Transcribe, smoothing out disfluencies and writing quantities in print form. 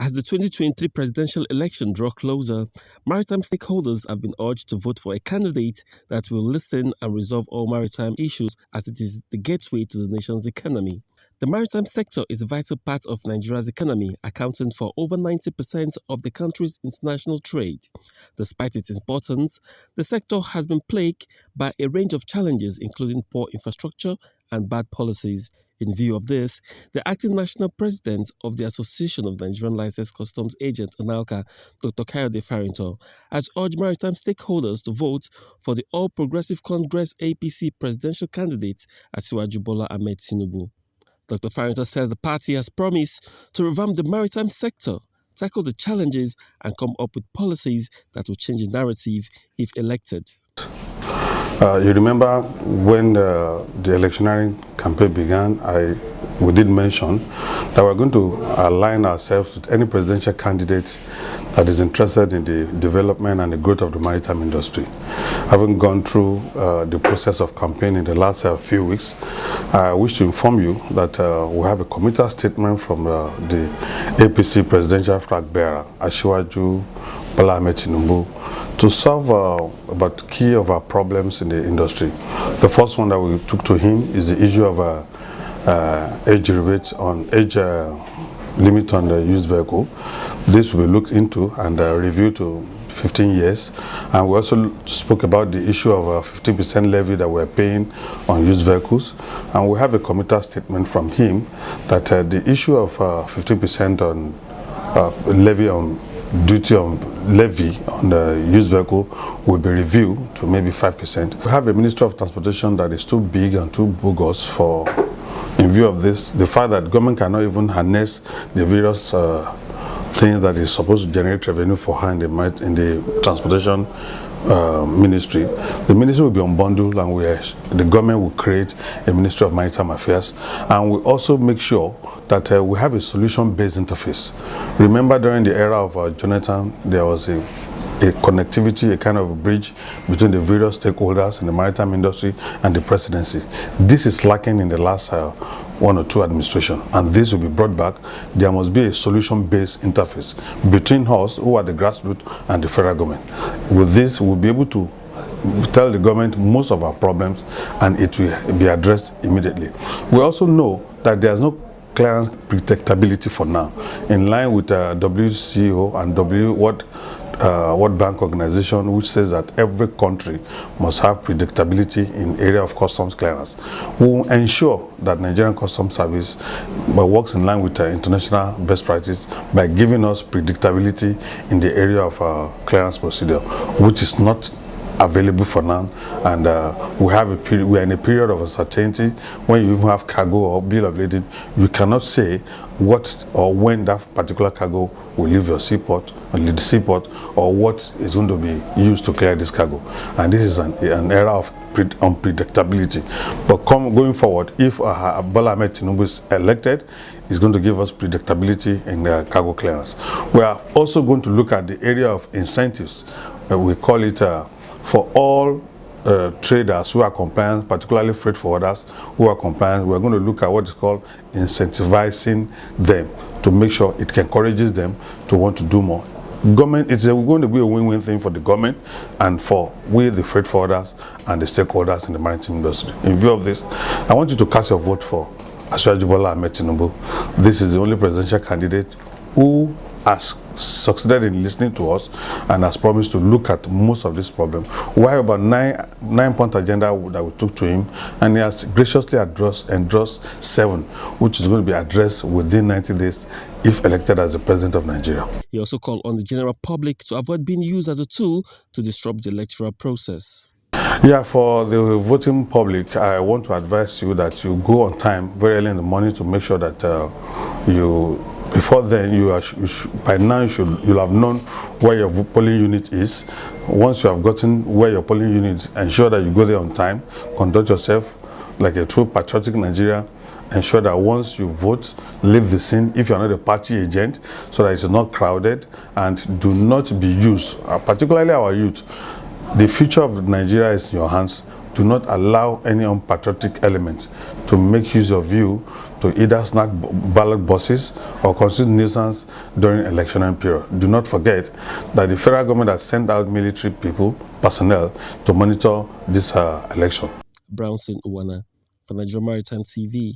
As the 2023 presidential election draw closer, maritime stakeholders have been urged to vote for a candidate that will listen and resolve all maritime issues as it is the gateway to the nation's economy. The maritime sector is a vital part of Nigeria's economy, accounting for over 90% of the country's international trade. Despite its importance, the sector has been plagued by a range of challenges, including poor infrastructure and bad policies. In view of this, the acting national president of the Association of Nigerian Licensed Customs Agents, ANALCA, Dr. Farinto, has urged maritime stakeholders to vote for the All Progressive Congress APC presidential candidate, Asiwaju Bola Ahmed Tinubu. Dr. Farinto says the party has promised to revamp the maritime sector, tackle the challenges, and come up with policies that will change the narrative if elected. You remember when the electioneering campaign began, we did mention that we're going to align ourselves with any presidential candidate that is interested in the development and the growth of the maritime industry. Having gone through the process of campaign in the last few weeks, I wish to inform you that we have a committed statement from the APC presidential flag bearer, Asiwaju Bola Ahmed Tinubu, to solve about key of our problems in the industry. The first one that we took to him is the issue of age rebate on age limit on the used vehicle. This will be looked into and reviewed to 15 years. And we also spoke about the issue of a 15% levy that we're paying on used vehicles. And we have a committed statement from him that the issue of 15% on levy on duty on levy on the used vehicle will be reviewed to maybe 5%. We have a Ministry of Transportation that is too big and too bogus for, in view of this, the fact that government cannot even harness the various things that is supposed to generate revenue for her in the transportation ministry. The ministry will be unbundled, and the government will create a Ministry of Maritime Affairs, and we also make sure that we have a solution-based interface. Remember, during the era of Jonathan, there was a connectivity, a kind of a bridge between the various stakeholders in the maritime industry and the presidency. This is lacking in the last 1 or 2 administration, and this will be brought back. There must be a solution-based interface between us, who are the grassroots, and the federal government. With this, we'll be able to tell the government most of our problems, and it will be addressed immediately. We also know that there's no clearance predictability for now, in line with WCO and World Bank Organization, which says that every country must have predictability in area of customs clearance. We will ensure that Nigerian Customs Service works in line with international best practice by giving us predictability in the area of clearance procedure, which is not available for now, and we are in a period of uncertainty. When you even have cargo or bill of lading, you cannot say what or when that particular cargo will leave your seaport or what is going to be used to clear this cargo. And this is an era of unpredictability. But going forward, if Bola Ahmed Tinubu is elected, is going to give us predictability in cargo clearance. We are also going to look at the area of incentives. We call it for all traders who are compliant, particularly freight forwarders who are compliant. We're going to look at what is called incentivizing them to make sure it encourages them to want to do more. Government, it's going to be a win-win thing for the government and for the freight forwarders and the stakeholders in the maritime industry. In view of this, I want you to cast your vote for Asiwaju Bola Ahmed Tinubu. This is the only presidential candidate who has succeeded in listening to us and has promised to look at most of this problem. We have about nine-point agenda that we took to him, and he has graciously endorsed 7, which is going to be addressed within 90 days if elected as the president of Nigeria. He also called on the general public to avoid being used as a tool to disrupt the electoral process. Yeah, for the voting public, I want to advise you that you go on time very early in the morning to make sure that before then, by now you'll have known where your polling unit is. Once you have gotten where your polling unit is, ensure that you go there on time. Conduct yourself like a true patriotic Nigerian. Ensure that once you vote, leave the scene if you're not a party agent, so that it's not crowded, and do not be used, particularly our youth. The future of Nigeria is in your hands. Do not allow any unpatriotic element to make use of you to either snatch ballot boxes or constitute nuisance during electionary period. Do not forget that the federal government has sent out military personnel to monitor this election. Brownson Uwana for Nigeria Maritime TV.